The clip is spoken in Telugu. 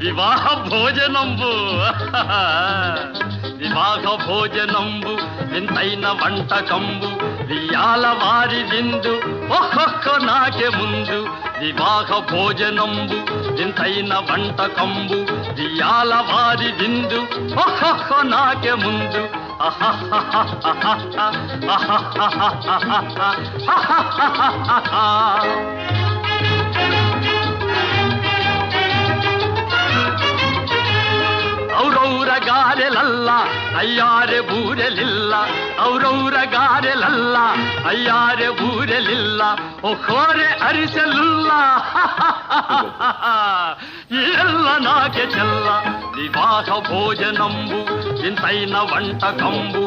వివాహ భోజనంబు వివాహ భోజనంబు వింతైన వంటకంబు వియాల వారి విందు ఒక్కొక్క నాకే ముందు వివాహ భోజనంబు వింతైన వంటకంబు వియాల వారి విందు ఒక్కొక్క నాకే ముందు ಔರೌರ ಗಾರೆಲಲ್ಲ ಅಯ್ಯಾರೆ ಬೂರೆಲಿಲ್ಲ ಔರೌರ ಗಾರೆಲಲ್ಲ ಅಯ್ಯಾರೆ ಬೂರೆಲಿಲ್ಲ ಒಕ್ಕೋರೆ ಅರಿಸಲಿಲ್ಲ ಎಲ್ಲ ನಾಕೆ ಚೆಲ್ಲ ವಿವಾಹ ಭೋಜನಂಬು ಇಂತೈನ వంటకంబు